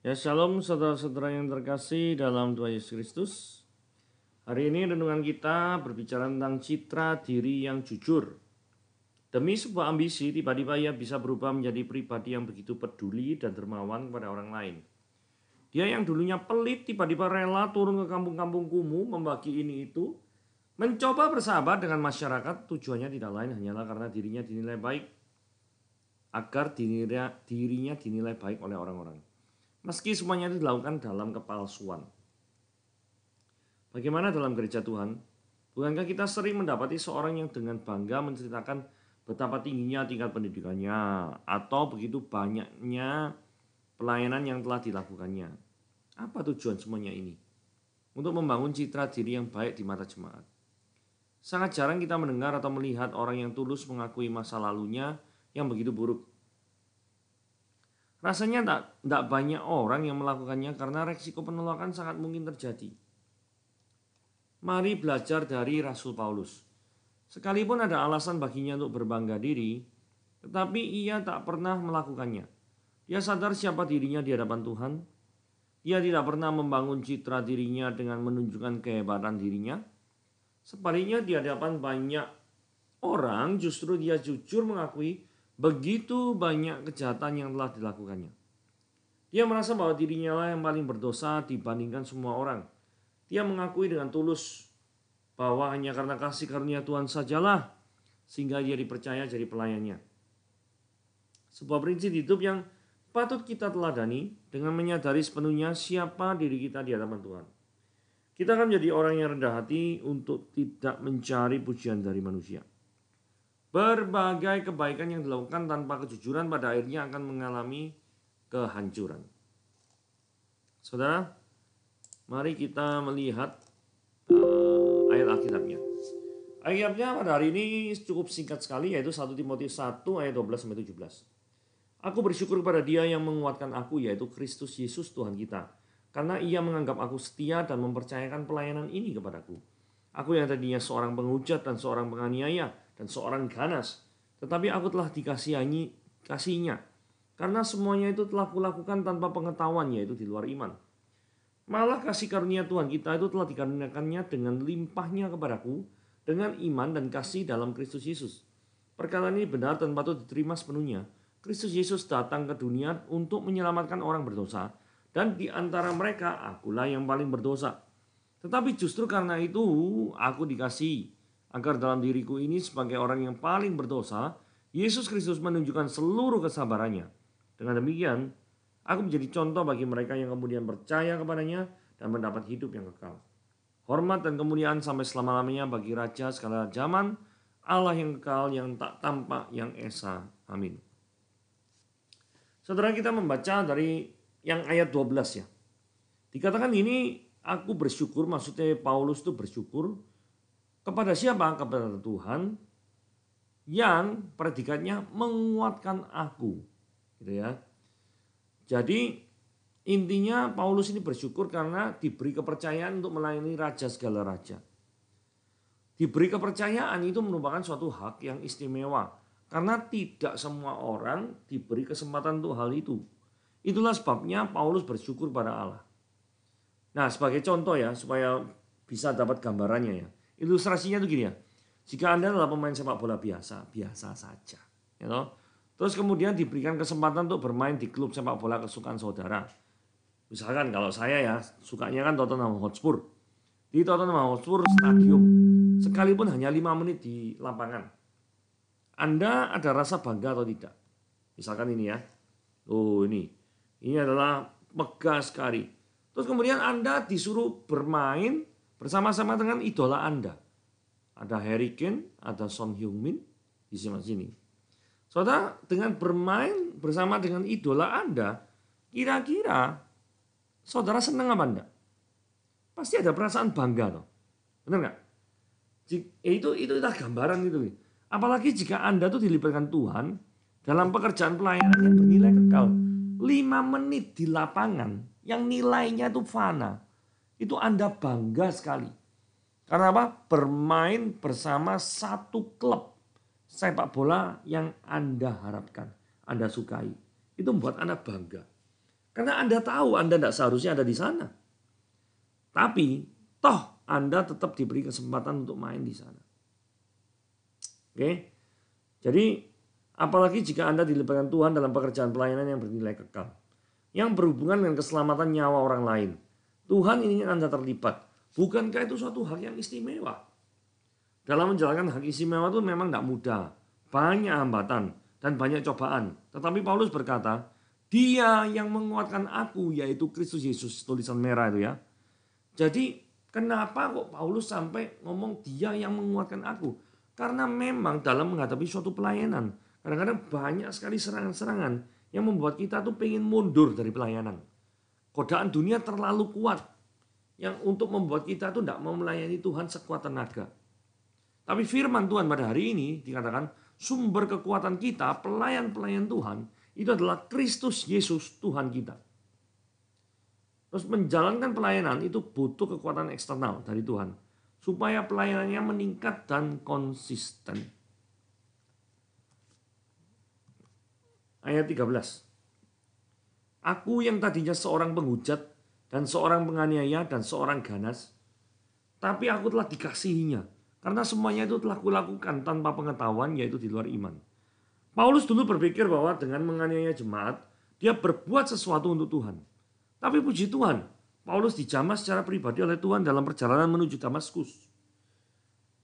Ya, shalom saudara-saudara yang terkasih dalam Tuhan Yesus Kristus. Hari ini renungan kita berbicara tentang citra diri yang jujur. Demi sebuah ambisi, tiba-tiba ia bisa berubah menjadi pribadi yang begitu peduli dan dermawan kepada orang lain. Dia yang dulunya pelit, tiba-tiba rela turun ke kampung-kampung kumuh, membagi ini itu, mencoba bersahabat dengan masyarakat. Tujuannya tidak lain hanyalah karena dirinya dinilai baik, agar dirinya dinilai baik oleh orang-orang. Meski semuanya itu dilakukan dalam kepalsuan. Bagaimana dalam gereja Tuhan? Bukankah kita sering mendapati seorang yang dengan bangga menceritakan betapa tingginya tingkat pendidikannya atau begitu banyaknya pelayanan yang telah dilakukannya? Apa tujuan semuanya ini? Untuk membangun citra diri yang baik di mata jemaat. Sangat jarang kita mendengar atau melihat orang yang tulus mengakui masa lalunya yang begitu buruk. Rasanya tidak banyak orang yang melakukannya karena resiko penolakan sangat mungkin terjadi. Mari belajar dari Rasul Paulus. Sekalipun ada alasan baginya untuk berbangga diri, tetapi ia tak pernah melakukannya. Dia sadar siapa dirinya di hadapan Tuhan. Dia tidak pernah membangun citra dirinya dengan menunjukkan kehebatan dirinya. Sebaliknya di hadapan banyak orang justru dia jujur mengakui begitu banyak kejahatan yang telah dilakukannya. Dia merasa bahwa dirinya lah yang paling berdosa dibandingkan semua orang. Dia mengakui dengan tulus bahwa hanya karena kasih karunia Tuhan sajalah sehingga dia dipercaya jadi pelayannya. Sebuah prinsip hidup yang patut kita teladani dengan menyadari sepenuhnya siapa diri kita di hadapan Tuhan. Kita akan menjadi orang yang rendah hati untuk tidak mencari pujian dari manusia. Berbagai kebaikan yang dilakukan tanpa kejujuran pada akhirnya akan mengalami kehancuran. Saudara, mari kita melihat ayat Alkitabnya. Ayatnya pada hari ini cukup singkat sekali, yaitu 1 Timotius 1 ayat 12-17. Aku bersyukur kepada Dia yang menguatkan aku, yaitu Kristus Yesus Tuhan kita, karena Ia menganggap aku setia dan mempercayakan pelayanan ini kepadaku. Aku yang tadinya seorang penghujat dan seorang penganiaya dan seorang ganas, tetapi aku telah kasihnya, karena semuanya itu telah kulakukan tanpa pengetahuan, yaitu di luar iman. Malah kasih karunia Tuhan kita itu telah dikaruniakannya dengan limpahnya kepadaku, dengan iman dan kasih dalam Kristus Yesus. Perkataan ini benar dan patut diterima sepenuhnya. Kristus Yesus datang ke dunia untuk menyelamatkan orang berdosa, dan di antara mereka akulah yang paling berdosa. Tetapi justru karena itu aku dikasihi, agar dalam diriku ini sebagai orang yang paling berdosa, Yesus Kristus menunjukkan seluruh kesabarannya. Dengan demikian, aku menjadi contoh bagi mereka yang kemudian percaya kepadanya dan mendapat hidup yang kekal. Hormat dan kemuliaan sampai selama-lamanya bagi Raja segala zaman, Allah yang kekal, yang tak tampak, yang esa. Amin. Saudara, kita membaca dari yang ayat 12 ya. Dikatakan ini aku bersyukur, maksudnya Paulus itu bersyukur kepada siapa? Kepada Tuhan yang predikatnya menguatkan aku, gitu ya. Jadi intinya Paulus ini bersyukur karena diberi kepercayaan untuk melayani raja segala raja. Diberi kepercayaan itu merupakan suatu hak yang istimewa karena tidak semua orang diberi kesempatan untuk hal itu. Itulah sebabnya Paulus bersyukur pada Allah. Nah, sebagai contoh ya, supaya bisa dapat gambarannya ya. Ilustrasinya tuh gini ya. Jika Anda adalah pemain sepak bola biasa saja. You know? Terus kemudian diberikan kesempatan untuk bermain di klub sepak bola kesukaan saudara. Misalkan kalau saya ya, sukanya kan Tottenham Hotspur. Di Tottenham Hotspur Stadium, sekalipun hanya 5 menit di lapangan. Anda ada rasa bangga atau tidak? Misalkan ini ya. Oh ini adalah megah sekali. Terus kemudian Anda disuruh bermain bersama-sama dengan idola Anda. Ada Harry Kane, ada Son Heung-min di sini. Saudara, dengan bermain bersama dengan idola Anda, kira-kira saudara senang apa enggak? Pasti ada perasaan bangga toh. Benar enggak? Itu adalah gambaran itu. Apalagi jika Anda tuh dilibatkan Tuhan dalam pekerjaan pelayanan yang bernilai kekal. 5 menit di lapangan yang nilainya itu fana. Itu Anda bangga sekali. Karena apa? Bermain bersama satu klub sepak bola yang Anda harapkan, Anda sukai. Itu membuat Anda bangga. Karena Anda tahu Anda tidak seharusnya ada di sana. Tapi toh Anda tetap diberi kesempatan untuk main di sana. Oke. Jadi apalagi jika Anda dilibatkan Tuhan dalam pekerjaan pelayanan yang bernilai kekal. Yang berhubungan dengan keselamatan nyawa orang lain. Tuhan ingin Anda terlibat. Bukankah itu suatu hal yang istimewa? Dalam menjalankan hak istimewa itu memang tidak mudah. Banyak hambatan dan banyak cobaan. Tetapi Paulus berkata, Dia yang menguatkan aku, yaitu Kristus Yesus, tulisan merah itu ya. Jadi kenapa kok Paulus sampai ngomong dia yang menguatkan aku? Karena memang dalam menghadapi suatu pelayanan, kadang-kadang banyak sekali serangan-serangan yang membuat kita tuh pengen mundur dari pelayanan. Godaan dunia terlalu kuat yang untuk membuat kita tuh tidak mau melayani Tuhan sekuat tenaga. Tapi firman Tuhan pada hari ini dikatakan sumber kekuatan kita, pelayan-pelayan Tuhan, itu adalah Kristus Yesus Tuhan kita. Terus menjalankan pelayanan itu butuh kekuatan eksternal dari Tuhan. Supaya pelayanannya meningkat dan konsisten. Ayat 13. Aku yang tadinya seorang penghujat dan seorang penganiaya dan seorang ganas. Tapi aku telah dikasihinya. Karena semuanya itu telah kulakukan tanpa pengetahuan, yaitu di luar iman. Paulus dulu berpikir bahwa dengan menganiaya jemaat, dia berbuat sesuatu untuk Tuhan. Tapi puji Tuhan, Paulus dijamah secara pribadi oleh Tuhan dalam perjalanan menuju Damaskus.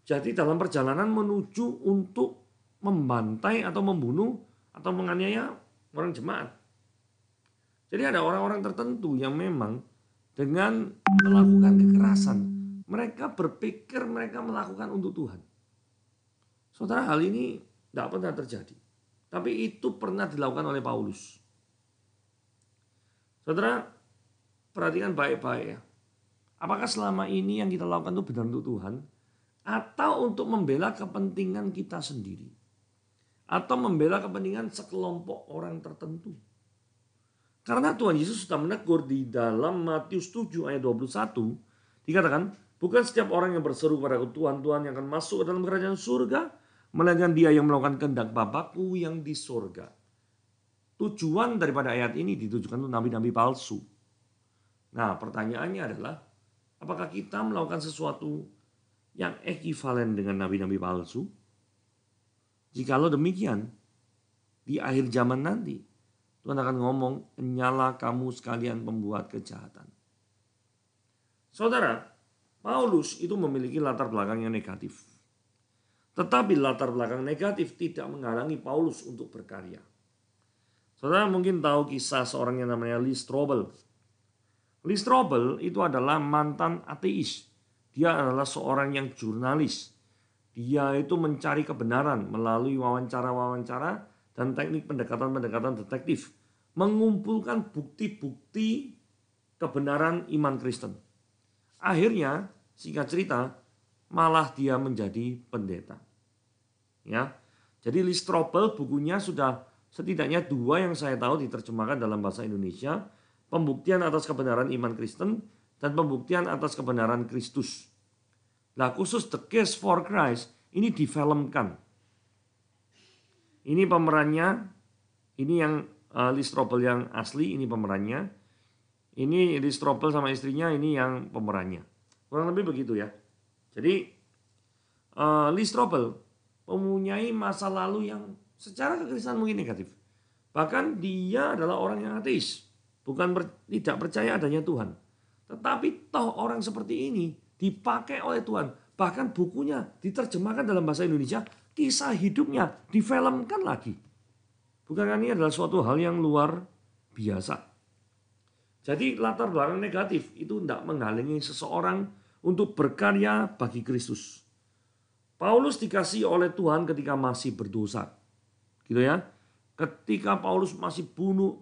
Jadi dalam perjalanan menuju untuk membantai atau membunuh atau menganiaya orang jemaat. Jadi ada orang-orang tertentu yang memang dengan melakukan kekerasan, mereka berpikir mereka melakukan untuk Tuhan. Saudara, hal ini tidak pernah terjadi. Tapi itu pernah dilakukan oleh Paulus. Saudara, perhatikan baik-baik ya. Apakah selama ini yang kita lakukan itu benar untuk Tuhan? Atau untuk membela kepentingan kita sendiri? Atau membela kepentingan sekelompok orang tertentu? Karena Tuhan Yesus sudah menegur di dalam Matius 7 ayat 21. Dikatakan, bukan setiap orang yang berseru kepada Tuhan, Tuhan yang akan masuk ke dalam kerajaan surga, melainkan dia yang melakukan kehendak Bapakku yang di surga. Tujuan daripada ayat ini ditujukan untuk nabi-nabi palsu. Nah, pertanyaannya adalah, apakah kita melakukan sesuatu yang ekivalen dengan nabi-nabi palsu? Jikalau demikian, di akhir zaman nanti, Tuhan akan ngomong, nyala kamu sekalian pembuat kejahatan. Saudara, Paulus itu memiliki latar belakang yang negatif. Tetapi latar belakang negatif tidak menghalangi Paulus untuk berkarya. Saudara mungkin tahu kisah seorang yang namanya Lee Strobel. Lee Strobel itu adalah mantan ateis. Dia adalah seorang yang jurnalis. Dia itu mencari kebenaran melalui wawancara-wawancara dan teknik pendekatan-pendekatan detektif. Mengumpulkan bukti-bukti kebenaran iman Kristen. Akhirnya, singkat cerita, malah dia menjadi pendeta. Ya. Jadi Lee Strobel bukunya sudah setidaknya 2 yang saya tahu diterjemahkan dalam bahasa Indonesia. Pembuktian atas kebenaran iman Kristen dan pembuktian atas kebenaran Kristus. Nah, khusus The Case for Christ ini difilmkan. Ini pemerannya, ini yang Lee Strobel yang asli, ini pemerannya. Ini Lee Strobel sama istrinya, ini yang pemerannya. Kurang lebih begitu ya. Jadi Lee Strobel mempunyai masa lalu yang secara kekristenan mungkin negatif. Bahkan dia adalah orang yang ateis, bukan tidak percaya adanya Tuhan. Tetapi toh orang seperti ini dipakai oleh Tuhan. Bahkan bukunya diterjemahkan dalam bahasa Indonesia, kisah hidupnya difilmkan lagi. Bukankah ini adalah suatu hal yang luar biasa? Jadi latar belakang negatif itu tidak menghalangi seseorang untuk berkarya bagi Kristus. Paulus dikasihi oleh Tuhan ketika masih berdosa. Gitu ya. Ketika Paulus masih bunuh,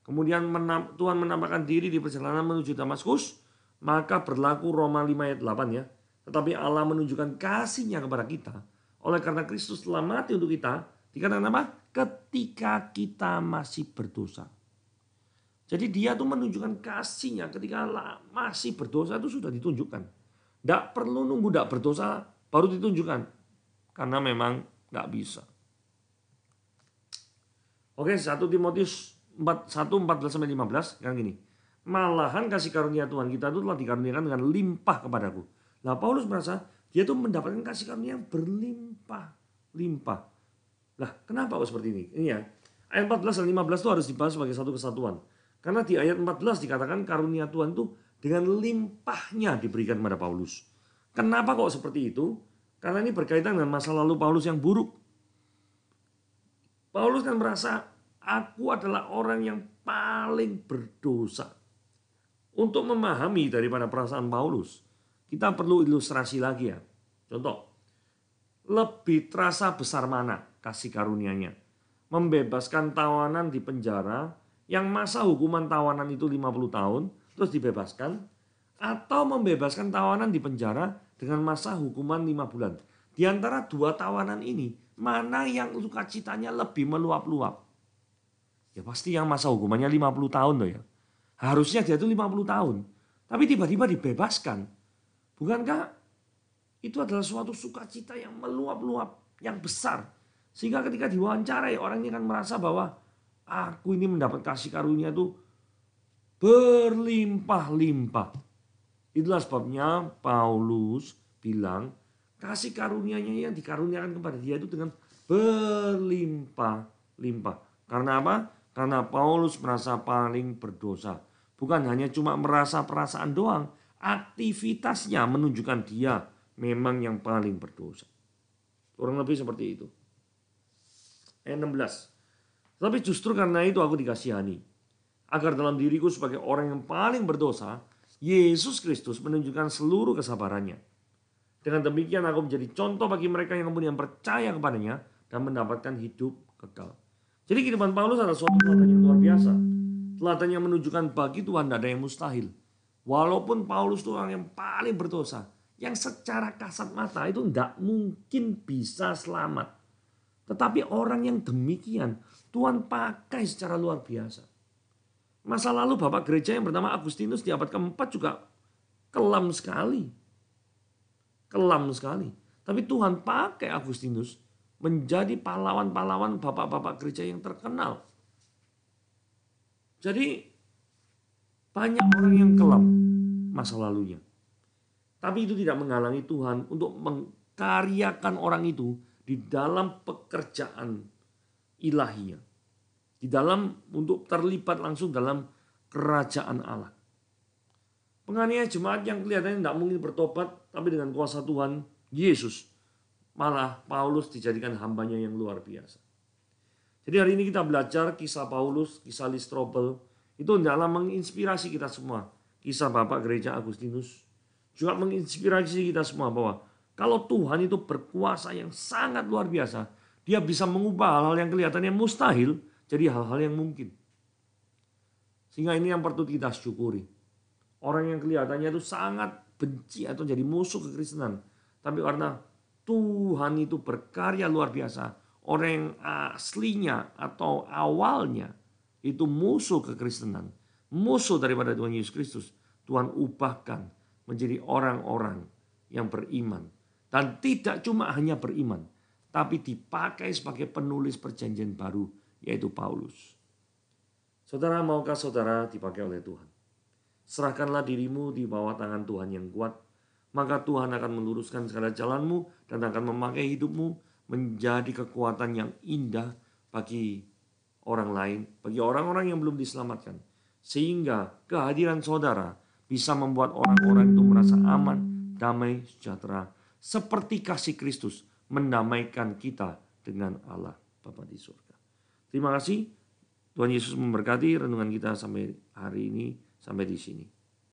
kemudian Tuhan menampakkan diri di perjalanan menuju Damaskus, maka berlaku Roma 5 ayat 8 ya. Tetapi Allah menunjukkan kasih-Nya kepada kita. Oleh karena Kristus telah mati untuk kita, dikatakan apa? Ketika kita masih berdosa. Jadi dia tuh menunjukkan kasih-Nya ketika masih berdosa itu sudah ditunjukkan. Tidak perlu nunggu tidak berdosa baru ditunjukkan. Karena memang nggak bisa. Oke, 1 Timotius 1:14-15 kan gini. Malahan kasih karunia Tuhan kita itu telah dikaruniakan dengan limpah kepadaku. Nah Paulus merasa dia tuh mendapatkan kasih karunia yang berlimpah-limpah. Lah kenapa kok seperti ini? Ini ya, ayat 14 dan 15 itu harus dibahas sebagai satu kesatuan. Karena di ayat 14 dikatakan karunia Tuhan itu dengan limpahnya diberikan kepada Paulus. Kenapa kok seperti itu? Karena ini berkaitan dengan masa lalu Paulus yang buruk. Paulus kan merasa, aku adalah orang yang paling berdosa. Untuk memahami daripada perasaan Paulus, kita perlu ilustrasi lagi ya. Contoh, lebih terasa besar mana kasih karunia-Nya? Membebaskan tawanan di penjara yang masa hukuman tawanan itu 50 tahun terus dibebaskan, atau membebaskan tawanan di penjara dengan masa hukuman 5 bulan. Di antara dua tawanan ini, mana yang sukacitanya lebih meluap-luap? Ya pasti yang masa hukumannya 50 tahun loh ya. Harusnya dia itu 50 tahun. Tapi tiba-tiba dibebaskan. Bukankah itu adalah suatu sukacita yang meluap-luap, yang besar. Sehingga ketika diwawancarai, orang ini akan merasa bahwa aku ini mendapat kasih karunia itu berlimpah-limpah. Itulah sebabnya Paulus bilang kasih karunia-Nya yang dikaruniakan kepada dia itu dengan berlimpah-limpah. Karena apa? Karena Paulus merasa paling berdosa. Bukan hanya cuma merasa perasaan doang, aktivitasnya menunjukkan dia memang yang paling berdosa. Kurang lebih seperti itu. Ayat 16. Tapi justru karena itu aku dikasihani, agar dalam diriku sebagai orang yang paling berdosa, Yesus Kristus menunjukkan seluruh kesabarannya. Dengan demikian aku menjadi contoh bagi mereka yang kemudian percaya kepadanya dan mendapatkan hidup kekal. Jadi kehidupan Paulus adalah suatu teladan yang luar biasa. Teladan yang menunjukkan bagi Tuhan tidak ada yang mustahil. Walaupun Paulus itu orang yang paling berdosa, yang secara kasat mata itu tidak mungkin bisa selamat. Tetapi orang yang demikian Tuhan pakai secara luar biasa. Masa lalu Bapak Gereja yang bernama Agustinus di abad keempat juga kelam sekali. Kelam sekali. Tapi Tuhan pakai Agustinus menjadi pahlawan-pahlawan bapak-bapak gereja yang terkenal. Jadi banyak orang yang kelam masa lalunya. Tapi itu tidak menghalangi Tuhan untuk mengkaryakan orang itu di dalam pekerjaan ilahiyah. Di dalam untuk terlibat langsung dalam kerajaan Allah. Penganiaya jemaat yang kelihatannya tidak mungkin bertobat, tapi dengan kuasa Tuhan Yesus, malah Paulus dijadikan hambanya yang luar biasa. Jadi hari ini kita belajar kisah Paulus, kisah Listrobel, itu adalah menginspirasi kita semua. Kisah Bapak Gereja Agustinus juga menginspirasi kita semua bahwa kalau Tuhan itu berkuasa yang sangat luar biasa, dia bisa mengubah hal-hal yang kelihatannya mustahil jadi hal-hal yang mungkin. Sehingga ini yang perlu kita syukuri. Orang yang kelihatannya itu sangat benci atau jadi musuh kekristenan, tapi karena Tuhan itu berkarya luar biasa, orang yang aslinya atau awalnya itu musuh kekristenan, musuh daripada Tuhan Yesus Kristus, Tuhan ubahkan menjadi orang-orang yang beriman. Dan tidak cuma hanya beriman, tapi dipakai sebagai penulis perjanjian baru, yaitu Paulus. Saudara, maukah saudara dipakai oleh Tuhan? Serahkanlah dirimu di bawah tangan Tuhan yang kuat, maka Tuhan akan meluruskan segala jalanmu dan akan memakai hidupmu menjadi kekuatan yang indah bagi orang lain, bagi orang-orang yang belum diselamatkan. Sehingga kehadiran saudara bisa membuat orang-orang itu merasa aman, damai, sejahtera. Seperti kasih Kristus mendamaikan kita dengan Allah Bapa di surga. Terima kasih. Tuhan Yesus memberkati renungan kita sampai hari ini, sampai di sini.